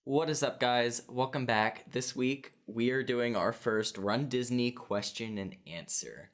What is up, guys? Welcome back. This week, we are doing our first Run Disney question and answer.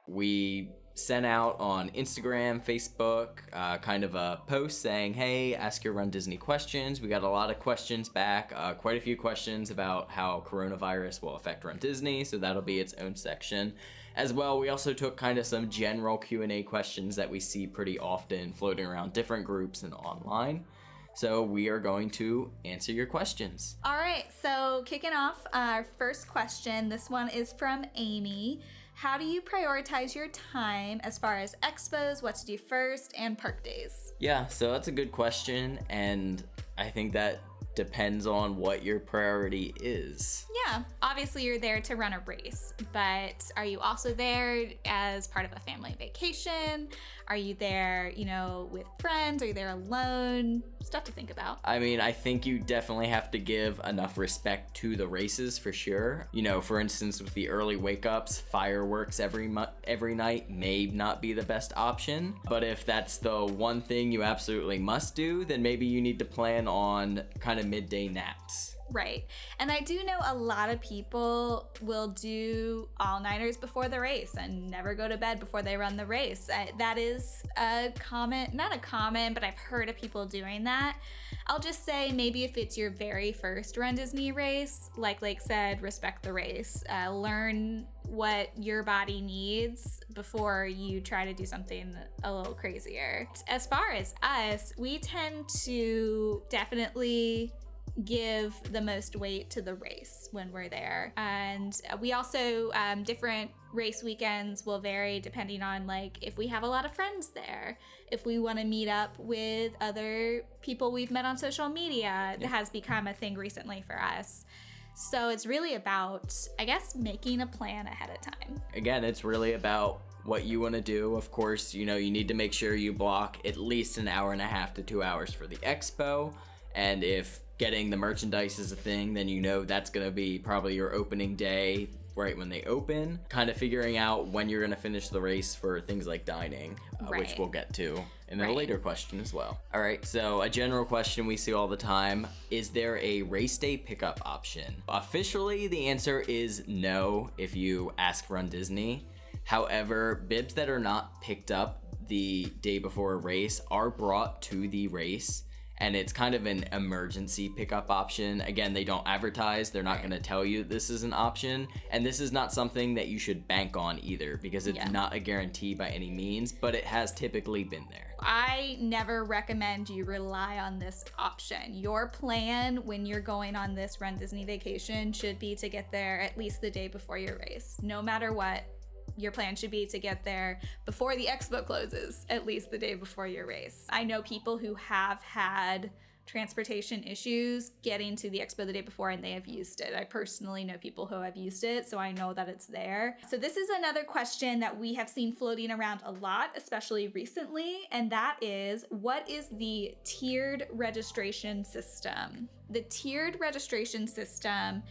We sent out on Instagram, Facebook, kind of a post saying, hey, ask your Run Disney questions. We got a lot of questions back, quite a few questions about how coronavirus will affect Run Disney, so that'll be its own section. As well, we also took kind of some general Q&A questions that we see pretty often floating around different groups and online. So we are going to answer your questions. All right, so kicking off our first question, this one is from Amy. How do you prioritize your time as far as expos, what to do first, and park days? Yeah, so that's a good question, and I think that depends on what your priority is. Yeah, obviously you're there to run a race, but are you also there as part of a family vacation? Are you there, with friends? Are you there alone? Stuff to think about. I mean, I think you definitely have to give enough respect to the races for sure. For instance, with the early wake-ups, fireworks every night may not be the best option. But if that's the one thing you absolutely must do, then maybe you need to plan on kind of midday naps. Right. And I do know a lot of people will do all-nighters before the race and never go to bed before they run the race. That is not a common, but I've heard of people doing that. I'll just say maybe if it's your very first Run Disney race, like Lake said, respect the race. Learn what your body needs before you try to do something a little crazier. As far as us, we tend to definitely give the most weight to the race when we're there. And we also, different race weekends will vary depending on if we have a lot of friends there, if we want to meet up with other people we've met on social media. That has become a thing recently for us. So it's really about, I guess, making a plan ahead of time. Again, it's really about what you want to do. Of course, you need to make sure you block at least an hour and a half to 2 hours for the expo. And if getting the merchandise is a thing, then that's going to be probably your opening day right when they open. Kind of figuring out when you're going to finish the race for things like dining, which we'll get to in a later question as well. All right, so a general question we see all the time, is there a race day pickup option? Officially, the answer is no if you ask Run Disney. However, bibs that are not picked up the day before a race are brought to the race. And it's kind of an emergency pickup option. Again, they don't advertise. They're not going to tell you this is an option. And this is not something that you should bank on either, because it's not a guarantee by any means, but it has typically been there. I never recommend you rely on this option. Your plan when you're going on this Run Disney vacation should be to get there at least the day before your race. No matter what, your plan should be to get there before the expo closes, at least the day before your race. I know people who have had transportation issues getting to the expo the day before, and they have used it. I personally know people who have used it, so I know that it's there. So this is another question that we have seen floating around a lot, especially recently, and that is, what is the tiered registration system? The tiered registration system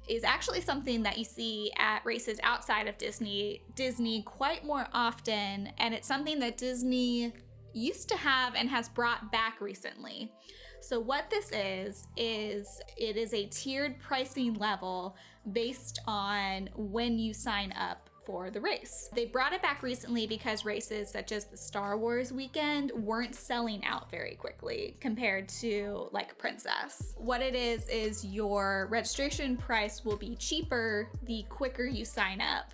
is actually something that you see at races outside of Disney quite more often, and it's something that Disney used to have and has brought back recently. So what this is it is a tiered pricing level based on when you sign up for the race. They brought it back recently because races such as the Star Wars weekend weren't selling out very quickly compared to Princess. What it is your registration price will be cheaper the quicker you sign up.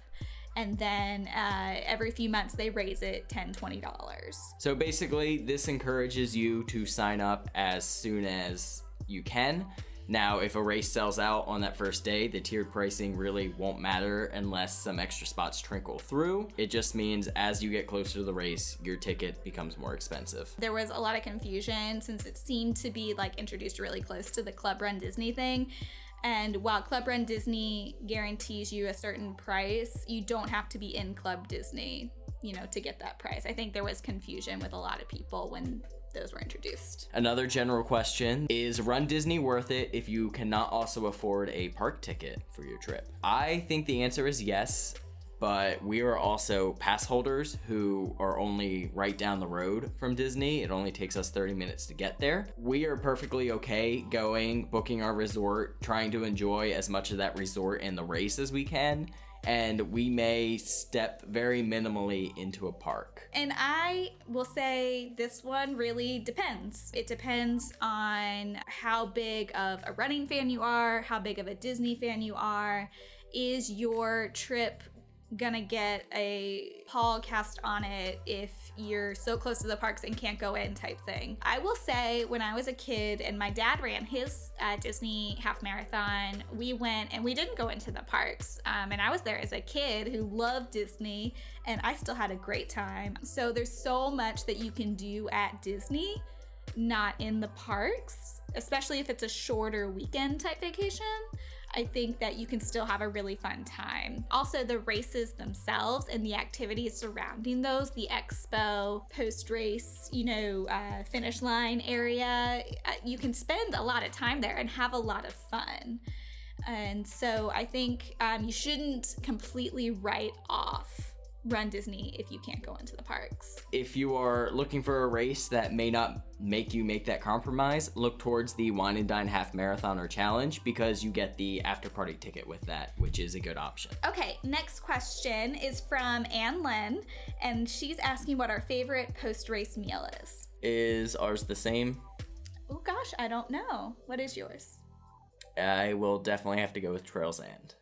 And then every few months they raise it $10, $20. So basically, this encourages you to sign up as soon as you can. Now, if a race sells out on that first day, the tiered pricing really won't matter unless some extra spots trickle through. It just means as you get closer to the race, your ticket becomes more expensive. There was a lot of confusion since it seemed to be introduced really close to the Club Run Disney thing. And while Club Run Disney guarantees you a certain price, you don't have to be in Club Disney, to get that price. I think there was confusion with a lot of people when those were introduced. Another general question is Run Disney worth it if you cannot also afford a park ticket for your trip? I think the answer is yes, but we are also pass holders who are only right down the road from Disney. It only takes us 30 minutes to get there. We are perfectly okay going, booking our resort, trying to enjoy as much of that resort and the race as we can, and we may step very minimally into a park. And I will say this one really depends. It depends on how big of a running fan you are, how big of a Disney fan you are. Is your trip gonna get a pall cast on it if you're so close to the parks and can't go in type thing? I will say when I was a kid and my dad ran his Disney half marathon, we went and we didn't go into the parks. And I was there as a kid who loved Disney and I still had a great time. So there's so much that you can do at Disney, not in the parks, especially if it's a shorter weekend type vacation. I think that you can still have a really fun time. Also, the races themselves and the activities surrounding those, the expo, post-race, finish line area, you can spend a lot of time there and have a lot of fun. And so I think you shouldn't completely write off Run Disney if you can't go into the parks. If you are looking for a race that may not make you make that compromise, look towards the Wine and Dine Half Marathon or Challenge because you get the after party ticket with that, which is a good option. Okay, next question is from Ann Lynn, and she's asking what our favorite post-race meal is. Is ours the same? Oh gosh, I don't know. What is yours? I will definitely have to go with Trails End.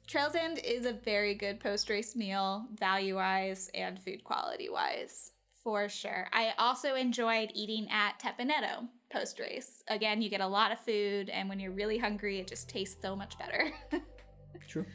Trails End is a very good post-race meal, value-wise and food quality-wise, for sure. I also enjoyed eating at Tepanetto post-race. Again, you get a lot of food, and when you're really hungry, it just tastes so much better. True.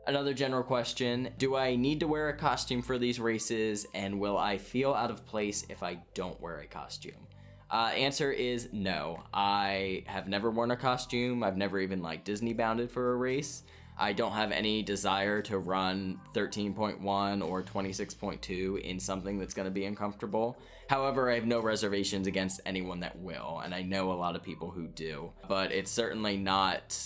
Another general question, do I need to wear a costume for these races, and will I feel out of place if I don't wear a costume? Answer is no. I have never worn a costume. I've never even Disney bounded for a race. I don't have any desire to run 13.1 or 26.2 in something that's going to be uncomfortable. However, I have no reservations against anyone that will, and I know a lot of people who do, but it's certainly not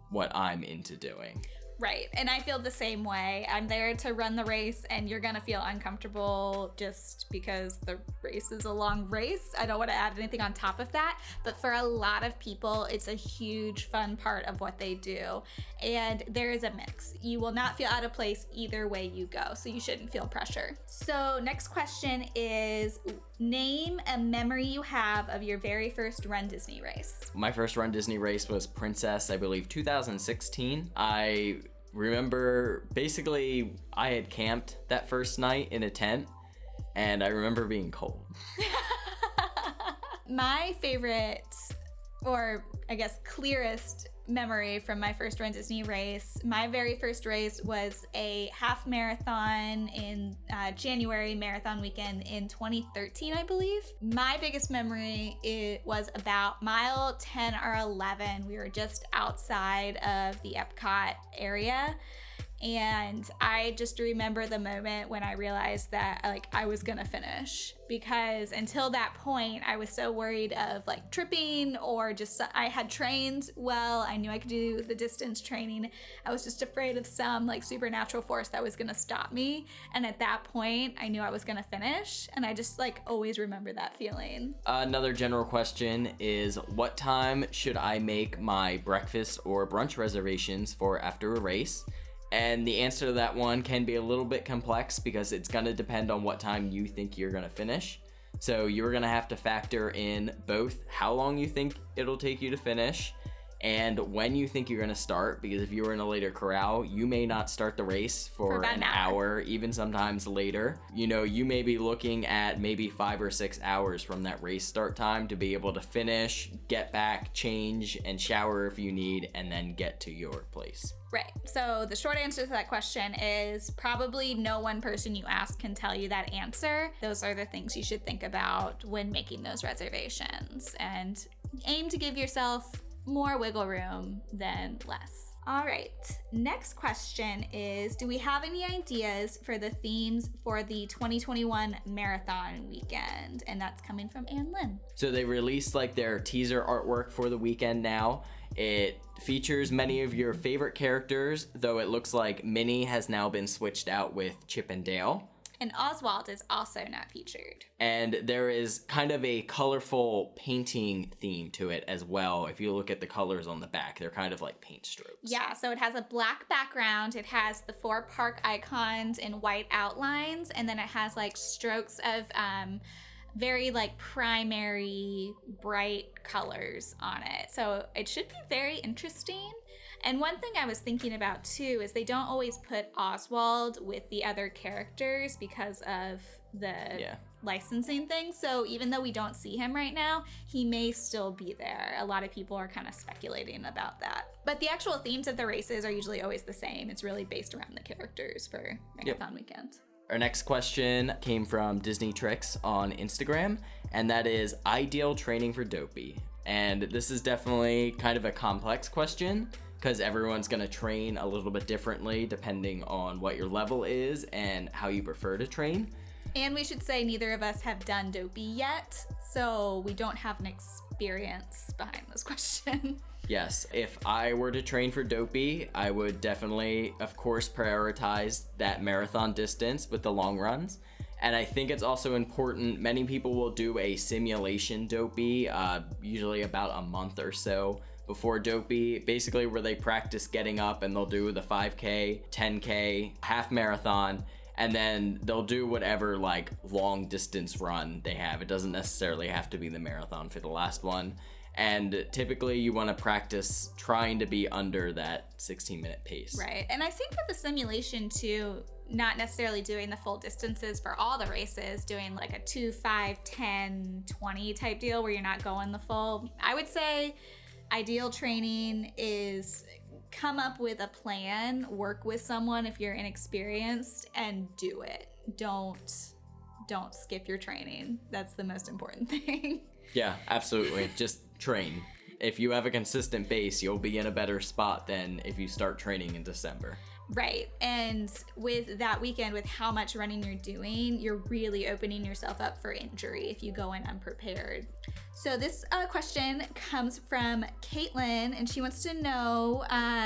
what I'm into doing. Right, and I feel the same way. I'm there to run the race, and you're gonna feel uncomfortable just because the race is a long race. I don't want to add anything on top of that, but for a lot of people, it's a huge fun part of what they do. And there is a mix. You will not feel out of place either way you go, so you shouldn't feel pressure. So next question is, name a memory you have of your very first Run Disney race. My first Run Disney race was Princess, I believe 2016. I remember basically I had camped that first night in a tent, and I remember being cold. My favorite, or I guess clearest memory from my first Run Disney race, my very first race was a half marathon in January marathon weekend in 2013, I believe. My biggest memory, it was about mile 10 or 11. We were just outside of the Epcot area. And I just remember the moment when I realized that I was gonna finish, because until that point I was so worried of tripping, or just I had trained well. I knew I could do the distance training. I was just afraid of some supernatural force that was gonna stop me. And at that point I knew I was gonna finish, and I just always remember that feeling. Another general question is, what time should I make my breakfast or brunch reservations for after a race? And the answer to that one can be a little bit complex because it's going to depend on what time you think you're going to finish. So you're going to have to factor in both how long you think it'll take you to finish and when you think you're going to start, because if you were in a later corral, you may not start the race for about an hour, even sometimes later. You may be looking at maybe 5 or 6 hours from that race start time to be able to finish, get back, change, and shower if you need, and then get to your place. Right. So the short answer to that question is probably no one person you ask can tell you that answer. Those are the things you should think about when making those reservations, and aim to give yourself more wiggle room than less. All right. Next question is, do we have any ideas for the themes for the 2021 marathon weekend? And that's coming from Ann Lynn. So they released like their teaser artwork for the weekend now. It features many of your favorite characters, though it looks like Minnie has now been switched out with Chip and Dale. And Oswald is also not featured. And there is kind of a colorful painting theme to it as well. If you look at the colors on the back, they're kind of like paint strokes. Yeah, so it has a black background. It has the 4 park icons in white outlines. And then it has like strokes of very like primary bright colors on it. So it should be very interesting. And one thing I was thinking about too is they don't always put Oswald with the other characters because of the licensing thing. So even though we don't see him right now, he may still be there. A lot of people are kind of speculating about that. But the actual themes of the races are usually always the same. It's really based around the characters for Marathon Weekend. Our next question came from Disney Tricks on Instagram, and that is ideal training for Dopey. And this is definitely kind of a complex question, because everyone's going to train a little bit differently depending on what your level is and how you prefer to train. And we should say neither of us have done Dopey yet, so we don't have an experience behind this question. Yes, if I were to train for Dopey, I would definitely, of course, prioritize that marathon distance with the long runs. And I think it's also important, many people will do a simulation Dopey, usually about a month or so before Dopey, basically where they practice getting up and they'll do the 5K, 10K, half marathon, and then they'll do whatever like long distance run they have. It doesn't necessarily have to be the marathon for the last one. And typically you want to practice trying to be under that 16-minute pace. Right. And I've seen for the simulation too, not necessarily doing the full distances for all the races, doing like a 2, 5, 10, 20 type deal where you're not going the full. I would say ideal training is come up with a plan, work with someone if you're inexperienced, and do it. Don't skip your training. That's the most important thing. Yeah, absolutely. Just train. If you have a consistent base, you'll be in a better spot than if you start training in December. Right. And with that weekend, with how much running you're doing, you're really opening yourself up for injury if you go in unprepared. So this question comes from Caitlin, and she wants to know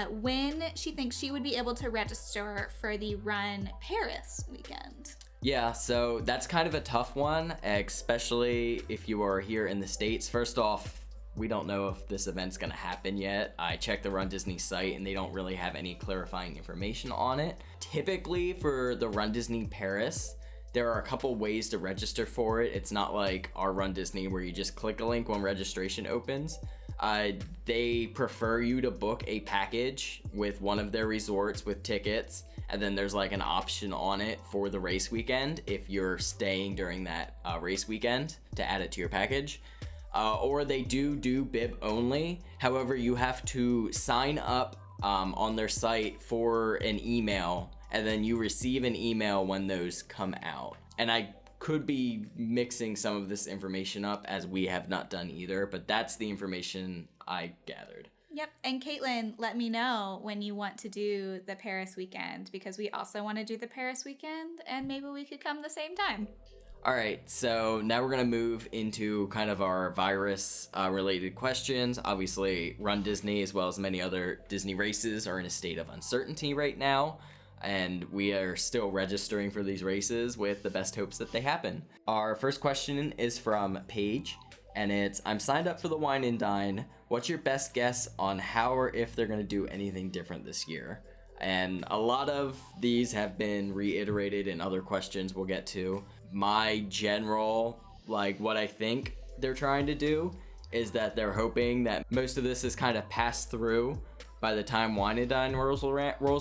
when she thinks she would be able to register for the Run Paris weekend. Yeah, so that's kind of a tough one, especially if you are here in the States. First off, we don't know if this event's gonna happen yet. I checked the Run Disney site and they don't really have any clarifying information on it. Typically for the Run Disney Paris, there are a couple ways to register for it. It's not like our Run Disney where you just click a link when registration opens. They prefer you to book a package with one of their resorts with tickets, and then there's like an option on it for the race weekend if you're staying during that race weekend to add it to your package. Or they do bib only. However, you have to sign up on their site for an email, and then you receive an email when those come out. And I could be mixing some of this information up as we have not done either, but that's the information I gathered. Yep. And Caitlin, let me know when you want to do the Paris weekend, because we also want to do the Paris weekend and maybe we could come the same time. All right, so now we're gonna move into kind of our virus related questions. Obviously, Run Disney, as well as many other Disney races, are in a state of uncertainty right now, and we are still registering for these races with the best hopes that they happen. Our first question is from Paige, and it's, I'm signed up for the Wine and Dine. What's your best guess on how or if they're gonna do anything different this year? And a lot of these have been reiterated in other questions we'll get to. My general, like what I think they're trying to do is that they're hoping that most of this is kind of passed through by the time Wine and Dine rolls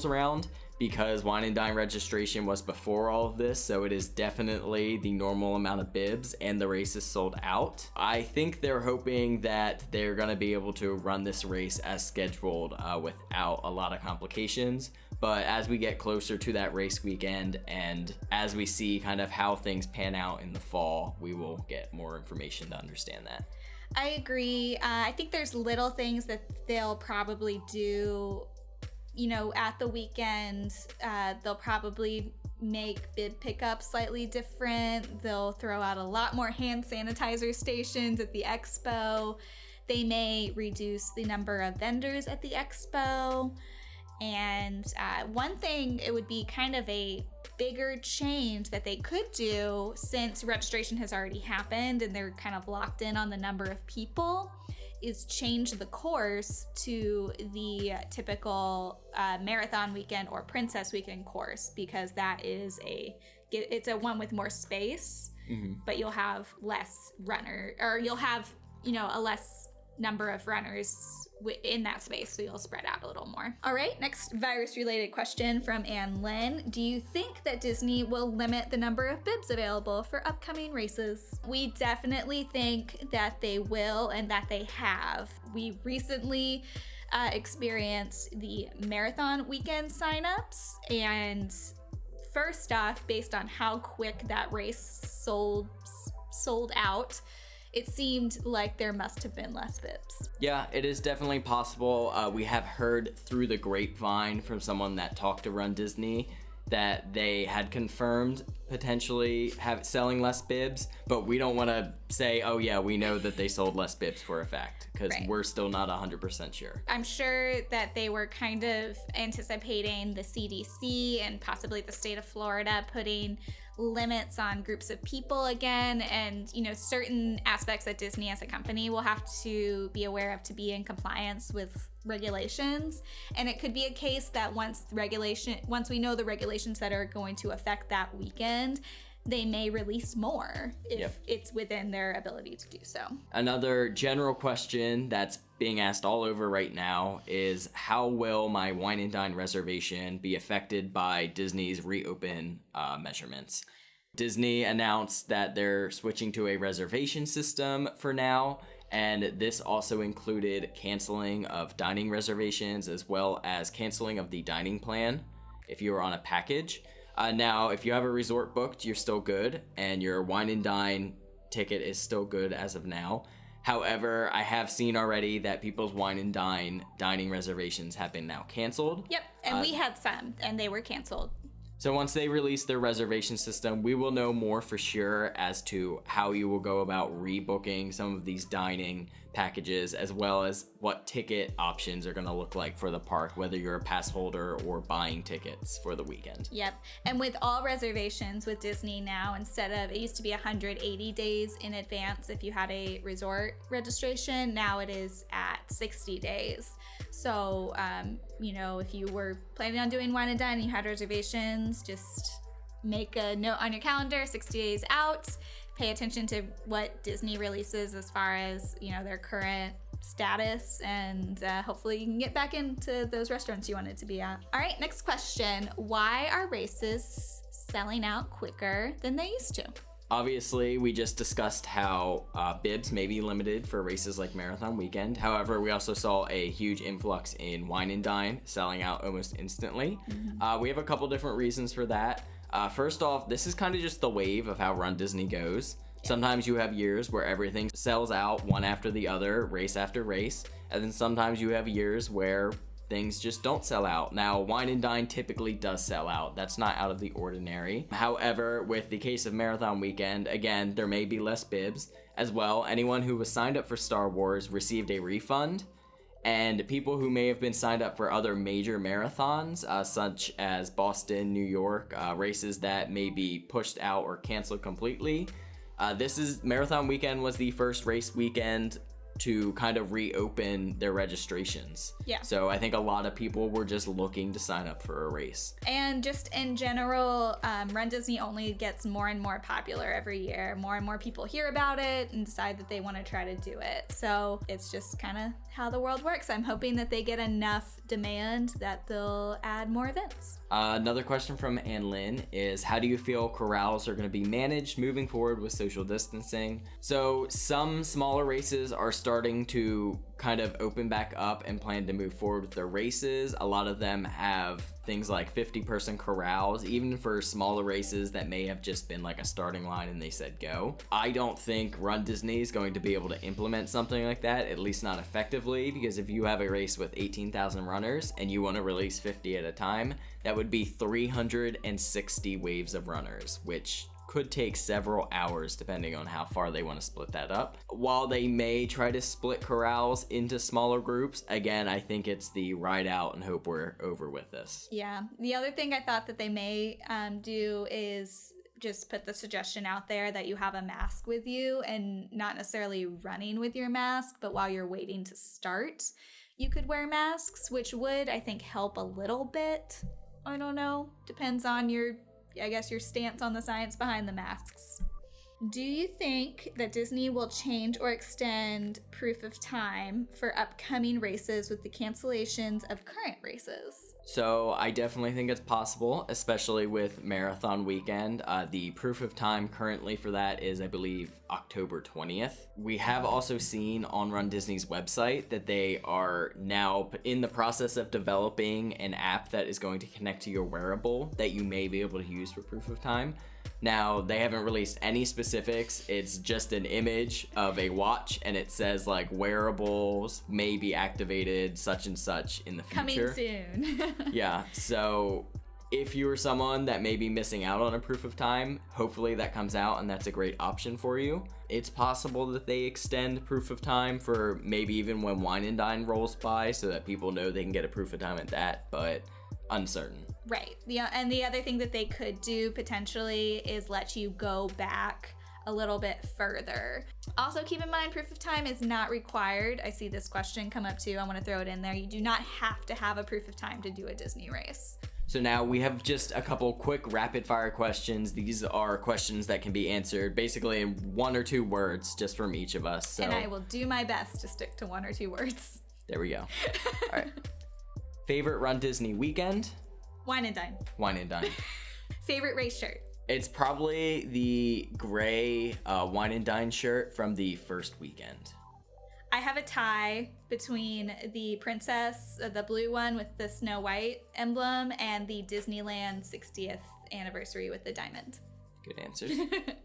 around, because Wine and Dine registration was before all of this, so it is definitely the normal amount of bibs and the race is sold out. I think they're hoping that they're going to be able to run this race as scheduled without a lot of complications. But as we get closer to that race weekend and as we see kind of how things pan out in the fall, we will get more information to understand that. I agree. I think there's little things that they'll probably do at the weekend, they'll probably make bib pickup slightly different. They'll throw out a lot more hand sanitizer stations at the expo. They may reduce the number of vendors at the expo. And one thing, it would be kind of a bigger change that they could do, since registration has already happened and they're kind of locked in on the number of people, is change the course to the typical marathon weekend or princess weekend course, because that is it's a one with more space, but you'll have less you'll have a less number of runners in that space, so you'll spread out a little more. All right, next virus related question from Ann Lynn. Do you think that Disney will limit the number of bibs available for upcoming races? We definitely think that they will, and that they have. We recently experienced the marathon weekend signups, and first off, based on how quick that race sold out, it seemed like there must have been less bibs. Yeah, it is definitely possible. We have heard through the grapevine from someone that talked to Run Disney that they had confirmed potentially selling less bibs, but we don't want to say, oh yeah, we know that they sold less bibs for a fact, because we're still not 100% sure. I'm sure that they were kind of anticipating the CDC and possibly the state of Florida putting limits on groups of people again, and certain aspects that Disney as a company will have to be aware of to be in compliance with regulations. And it could be a case that once we know the regulations that are going to affect that weekend, they may release more if it's within their ability to do so. Another general question that's being asked all over right now is, how will my wine and dine reservation be affected by Disney's reopen measurements? Disney announced that they're switching to a reservation system for now, and this also included canceling of dining reservations as well as canceling of the dining plan if you were on a package. Now, if you have a resort booked, you're still good, and your wine and dine ticket is still good as of now. However, I have seen already that people's wine and dine dining reservations have been now canceled. Yep, and we had some, and they were canceled. So once they release their reservation system, we will know more for sure as to how you will go about rebooking some of these dining packages, as well as what ticket options are going to look like for the park, whether you're a pass holder or buying tickets for the weekend. Yep. And with all reservations with Disney now, it used to be 180 days in advance if you had a resort registration. Now it is at 60 days. So, if you were planning on doing wine and dine and you had reservations, just make a note on your calendar 60 days out. Pay attention to what Disney releases as far as, their current status, and hopefully you can get back into those restaurants you wanted to be at. All right, next question. Why are races selling out quicker than they used to? Obviously, we just discussed how bibs may be limited for races like Marathon Weekend. However, we also saw a huge influx in wine and dine selling out almost instantly. We have a couple different reasons for that. First off, this is kind of just the wave of how Run Disney goes. Sometimes you have years where everything sells out one after the other, race after race. And then sometimes you have years where things just don't sell out. Now, wine and dine typically does sell out. That's not out of the ordinary. However, with the case of Marathon Weekend, again, there may be less bibs. As well, anyone who was signed up for Star Wars received a refund. And people who may have been signed up for other major marathons, such as Boston, New York, races that may be pushed out or canceled completely. Marathon Weekend was the first race weekend to kind of reopen their registrations. Yeah. So I think a lot of people were just looking to sign up for a race. And just in general, Run Disney only gets more and more popular every year. More and more people hear about it and decide that they want to try to do it. So it's just kind of how the world works. I'm hoping that they get enough demand that they'll add more events. Another question from Ann Lynn is, how do you feel corrals are going to be managed moving forward with social distancing? So some smaller races are starting to kind of open back up and plan to move forward with their races. A lot of them have things like 50-person corrals, even for smaller races that may have just been like a starting line and they said go. I don't think Run Disney is going to be able to implement something like that, at least not effectively, because if you have a race with 18,000 runners and you want to release 50 at a time, that would be 360 waves of runners, which could take several hours depending on how far they want to split that up. While they may try to split corrals into smaller groups, again, I think it's the ride out and hope we're over with this. Yeah. The other thing I thought that they may do is just put the suggestion out there that you have a mask with you, and not necessarily running with your mask, but while you're waiting to start, you could wear masks, which would, I think, help a little bit. I don't know. Depends on your stance on the science behind the masks. Do you think that Disney will change or extend proof of time for upcoming races with the cancellations of current races? So I definitely think it's possible, especially with marathon weekend. The proof of time currently for that is, I believe, October 20th. We have also seen on Run Disney's website that they are now in the process of developing an app that is going to connect to your wearable that you may be able to use for proof of time. Now, they haven't released any specifics. It's just an image of a watch, and it says like wearables may be activated such and such in the future. Coming soon. Yeah, so if you are someone that may be missing out on a proof of time, hopefully that comes out and that's a great option for you. It's possible that they extend proof of time for maybe even when Wine and Dine rolls by so that people know they can get a proof of time at that, but uncertain. Right. And the other thing that they could do potentially is let you go back a little bit further. Also, keep in mind, proof of time is not required. I see this question come up too. I want to throw it in there. You do not have to have a proof of time to do a Disney race. So now we have just a couple quick rapid fire questions. These are questions that can be answered basically in 1 or 2 words just from each of us. So And I will do my best to stick to 1 or 2 words. there we go. All right. Favorite Run Disney weekend? Wine and Dine. Wine and Dine. Favorite race shirt? It's probably the gray Wine and Dine shirt from the first weekend. I have a tie between the princess, the blue one with the Snow White emblem, and the Disneyland 60th anniversary with the diamond. Good answers.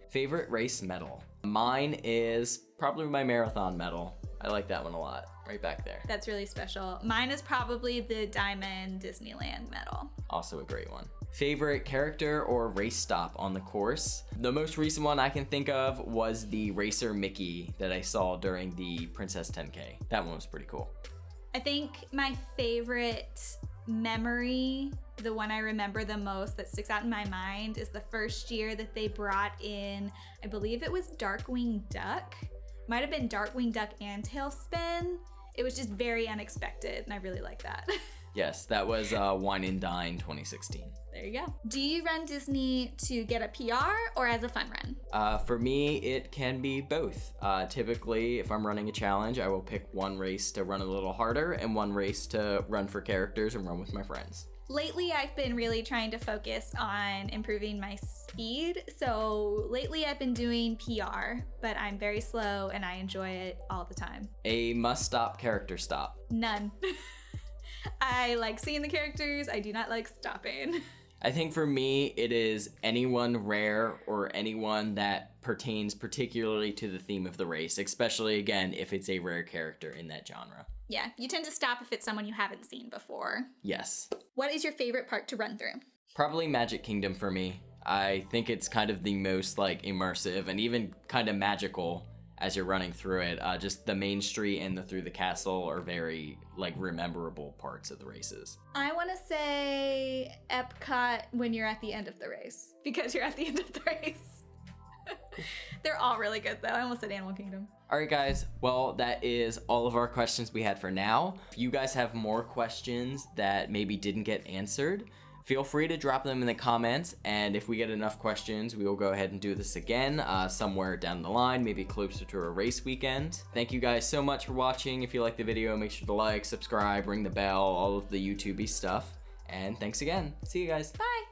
Favorite race medal? Mine is probably my marathon medal. I like that one a lot. Right back there. That's really special. Mine is probably the Diamond Disneyland medal. Also a great one. Favorite character or race stop on the course? The most recent one I can think of was the Racer Mickey that I saw during the Princess 10K. That one was pretty cool. I think my favorite memory, the one I remember the most that sticks out in my mind, is the first year that they brought in, I believe it was Darkwing Duck. Might have been Darkwing Duck and Tailspin. It was just very unexpected, and I really like that. Yes, that was Wine and Dine 2016. There you go. Do you run Disney to get a PR or as a fun run? For me, it can be both. Typically, if I'm running a challenge, I will pick one race to run a little harder and one race to run for characters and run with my friends. Lately, I've been really trying to focus on improving my speed. So lately I've been doing PR, but I'm very slow and I enjoy it all the time. A must-stop character stop. None. I like seeing the characters. I do not like stopping. I think for me, it is anyone rare or anyone that pertains particularly to the theme of the race, especially, again, if it's a rare character in that genre. Yeah, you tend to stop if it's someone you haven't seen before. Yes. What is your favorite part to run through? Probably Magic Kingdom for me. I think it's kind of the most like immersive and even kind of magical as you're running through it. Just the main street and the through the castle are very like rememberable parts of the races. I want to say Epcot when you're at the end of the race, because you're at the end of the race. They're all really good though. I almost said Animal Kingdom. All right, guys. Well, that is all of our questions we had for now. If you guys have more questions that maybe didn't get answered, feel free to drop them in the comments. And if we get enough questions, we will go ahead and do this again somewhere down the line, maybe closer to a race weekend. Thank you guys so much for watching. If you like the video, make sure to like, subscribe, ring the bell, all of the YouTube-y stuff. And thanks again. See you guys. Bye.